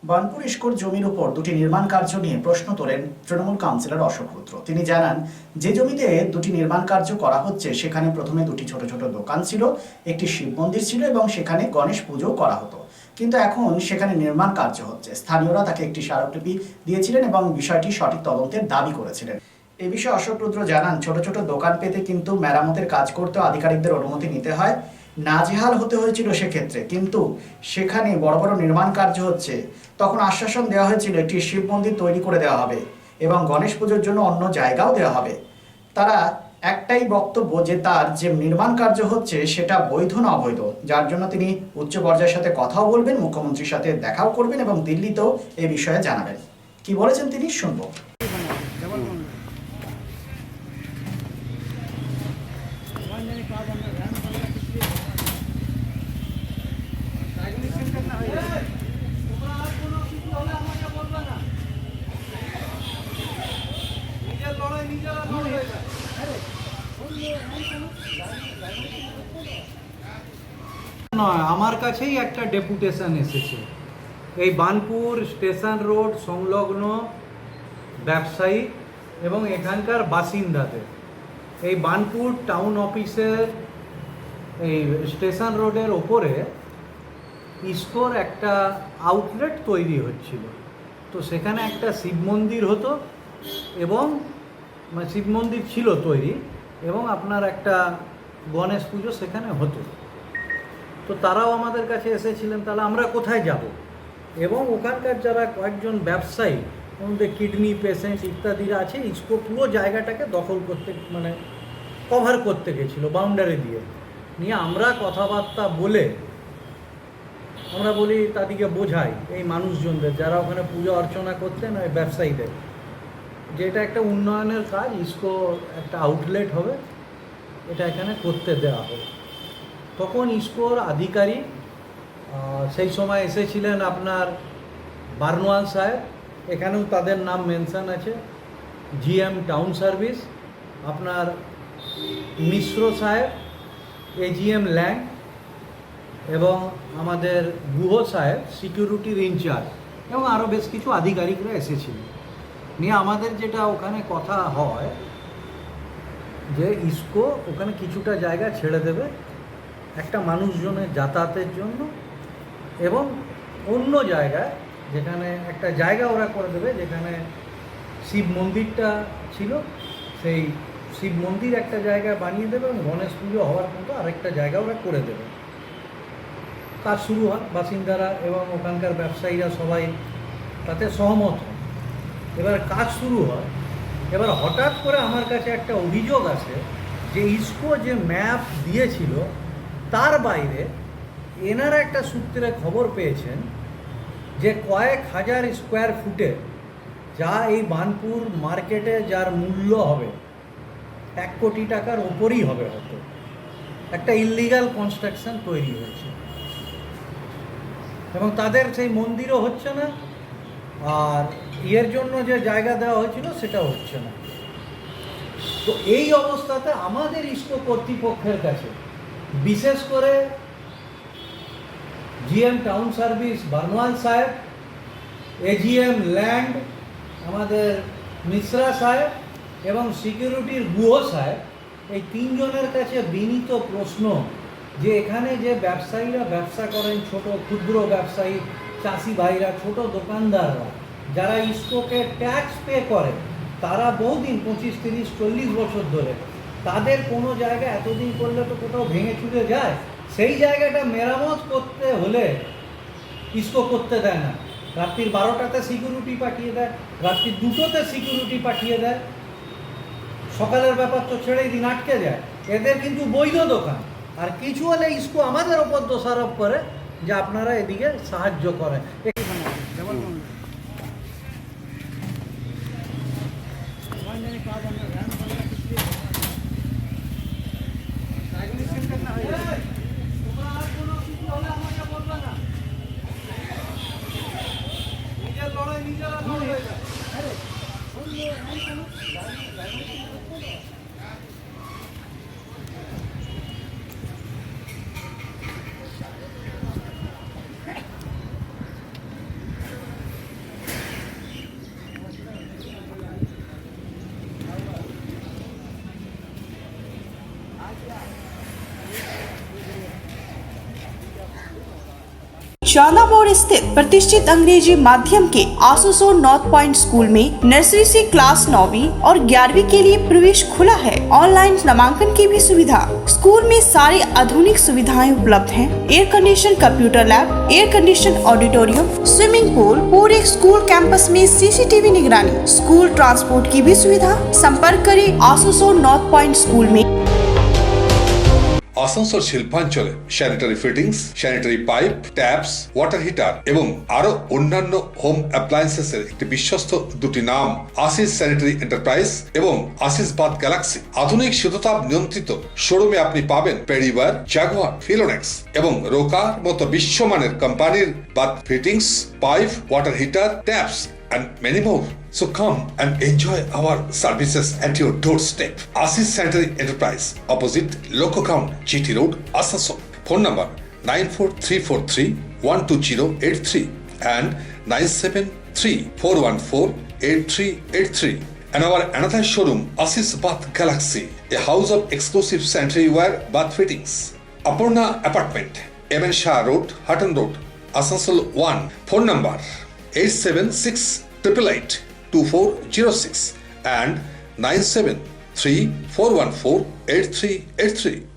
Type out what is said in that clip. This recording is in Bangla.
বার্নপুর ইস্কোর জমির উপর দুটি নির্মাণ কার্য নিয়ে প্রশ্ন তোলেন তৃণমূল কাউন্সিলর অশোক রুদ্র। তিনি জানান, যে জমিতে দুটি নির্মাণ কার্য করা হচ্ছে সেখানে প্রথমে দুটি ছোট ছোট দোকান ছিল, একটি শিব মন্দির ছিল এবং সেখানে গণেশ পুজো করা হতো। কিন্তু এখন সেখানে নির্মাণ কার্য হচ্ছে। স্থানীয়রা তাকে একটি স্মারকলিপি দিয়েছিলেন এবং বিষয়টি সঠিক তদন্তের দাবি করেছিলেন। এ বিষয়ে অশোক রুদ্র জানান, ছোট ছোট দোকান পেতে কিন্তু মেরামতের কাজ করতেও আধিকারিকদের অনুমতি নিতে হয়। নাজেহাল হতে হয়েছিল সেক্ষেত্রে, কিন্তু সেখানে বড় বড় নির্মাণ কার্য হচ্ছে। তখন আশ্বাসন দেওয়া হয়েছিল একটি শিব মন্দির তৈরি করে দেওয়া হবে এবং গণেশ পুজোর জন্য অন্য জায়গাও দেওয়া হবে। তারা একটাই বক্তব্য যে তার যে নির্মাণ কার্য হচ্ছে সেটা বৈধ না অবৈধ, যার জন্য তিনি উচ্চ পর্যায়ের সাথে কথাও বলবেন, মুখ্যমন্ত্রীর সাথে দেখাও করবেন এবং দিল্লিতেও এ বিষয়ে জানাবেন। কি বলেছেন তিনি শুনবো। নয়, আমার কাছেই একটা ডেপুটেশন এসেছে এই বার্নপুর স্টেশন রোড সংলগ্ন ব্যবসায়ী এবং এখানকার বাসিন্দাদের। এই বার্নপুর টাউন অফিসের এই স্টেশন রোডের ওপরে ইস্কোর একটা আউটলেট তৈরি হচ্ছিল। তো সেখানে একটা শিব মন্দির হতো এবং শিব মন্দির ছিল তৈরি এবং আপনার একটা গণেশ পুজো সেখানে হতো। তো তারাও আমাদের কাছে এসেছিলেন, তাহলে আমরা কোথায় যাব? এবং ওখানকার যারা কয়েকজন ব্যবসায়ী, আমাদের কিডনি পেশেন্ট ইত্যাদিরা আছে, ইস্কো পুরো জায়গাটাকে দখল করতে কভার করতে গেছিলো বাউন্ডারি দিয়ে নিয়ে। আমরা কথাবার্তা বলে আমরা বলি তাদেরকে বোঝাই এই মানুষজনদের যারা ওখানে পূজা অর্চনা করতেন, ওই ব্যবসায়ীদের, যে এটা একটা উন্নয়নের কাজ, ইস্কো একটা আউটলেট হবে, এটা এখানে করতে দেওয়া হবে। তখন ইস্কোর আধিকারিক সেই সময় এসেছিলেন আপনার বার্নওয়াল সাহেব, এখানেও তাদের নাম মেনশন আছে, জিএম টাউন সার্ভিস, আপনার মিশ্র সাহেব, এজিএম ল্যান্ড, এবং আমাদের গুহ সাহেব সিকিউরিটির ইনচার্জ, এবং আরও বেশ কিছু আধিকারিকরা এসেছিলেন নিয়ে। আমাদের যেটা ওখানে কথা হয় যে ইস্কো ওখানে কিছুটা জায়গা ছেড়ে দেবে একটা মানুষজনের যাতায়াতের জন্য, এবং অন্য জায়গায় যেখানে একটা জায়গা ওরা করে দেবে যেখানে শিব মন্দিরটা ছিল, সেই শিব মন্দির একটা জায়গায় বানিয়ে দেবে এবং গণেশ পুজো হওয়ার মতো আরেকটা জায়গা ওরা করে দেবে। কাজ শুরু হয়, বাসিন্দারা এবং ওখানকার ব্যবসায়ীরা সবাই তাতে সহমত হয়। এবার কাজ শুরু হয়। এবার হঠাৎ করে আমার কাছে একটা অভিযোগ আছে যে ইস্কো যে ম্যাপ দিয়েছিল তার বাইরে এনারা একটা সূত্রে খবর পেয়েছেন যে কয়েক হাজার স্কোয়ার ফুটে, যা এই বার্নপুর মার্কেটে যার মূল্য হবে 1 কোটি টাকার ওপরই হবে, হয়তো একটা ইললিগাল কনস্ট্রাকশন তৈরি হয়েছে এবং তাদের সেই মন্দিরও হচ্ছে না, আর এর জন্য যে জায়গা দেওয়া হয়েছিল সেটাও হচ্ছে না। তো এই অবস্থাতে আমাদের ইস্কো কর্তৃপক্ষের কাছে, বিশেষ করে জিএম টাউন সার্ভিস বার্নওয়াল সাহেব, এজিএম ল্যান্ড আমাদের মিশ্রা সাহেব এবং সিকিউরিটির গুহ সাহেব, এই 3 জনের কাছে বিনীত প্রশ্ন যে এখানে যে ব্যবসায়ীরা ব্যবসা করেন, ছোট ক্ষুদ্র ব্যবসায়ী, চাষি ভাইরা, ছোট দোকানদাররা, যারা ইস্কোকে ট্যাক্স পে করে, তারা বহুদিন 25, 30, 40 বছর ধরে, তাদের কোনো জায়গা এতদিন করলে তো কোথাও ভেঙে চুরে যায়, সেই জায়গাটা মেরামত করতে হলে ইস্কো করতে দেয় না। রাত্রির 12টাতে সিকিউরিটি পাঠিয়ে দেয়, রাত্রি 2টোতে সিকিউরিটি পাঠিয়ে দেয়, সকালের ব্যাপার তো ছেড়েই দিন, আটকে যায়। এদের কিন্তু বৈধ দোকান, আর কিছু হলে ইস্কো আমাদের ওপর দোষারোপ করে যে আপনারা এদিকে সাহায্য করেন। शाला मोड़ स्थित प्रतिष्ठित अंग्रेजी माध्यम के आसुसो नॉर्थ पॉइंट स्कूल में नर्सरी से क्लास 9वीं और 11वीं के लिए प्रवेश खुला है। ऑनलाइन नामांकन की भी सुविधा। स्कूल में सारी आधुनिक सुविधाएं उपलब्ध हैं। Air condition computer lab, air condition auditorium, swimming pool, पूरे स्कूल कैंपस में सीसीटीवी निगरानी, स्कूल ट्रांसपोर्ट की भी सुविधा। संपर्क करें आसुसो नॉर्थ पॉइंट स्कूल में। আসানসোল শিল্পাঞ্চলে sanitary fittings, sanitary pipe, taps, water heater এবং আরো অন্যান্য হোম অ্যাপ্লায়েন্সেসের একটি বিশ্বস্ত দুটি নাম আশিস স্যানিটারি এন্টারপ্রাইজ এবং আশিস বাথ গ্যালাক্সি। আধুনিক শীততাপ নিয়ন্ত্রিত শোরুমে আপনি পাবেন পেরিওয়ার, জাগুয়ার, ফিলোনেক্স এবং রোকার মতো বিশ্বমানের কোম্পানির bath fittings, pipe, water heater, taps and many more. So come and enjoy our services at your doorstep. Asis Sanitary Enterprise, opposite Loco Ground, GT Road, Asansol. Phone number 94343-12083 and 973-414-8383. And our another showroom, Asis Bath Galaxy, a house of exclusive sanitary ware bath fittings. Aparna Apartment, MN Shah Road, Hutton Road, Asansol 1. Phone number 876-888-2406 and 973-414-8383.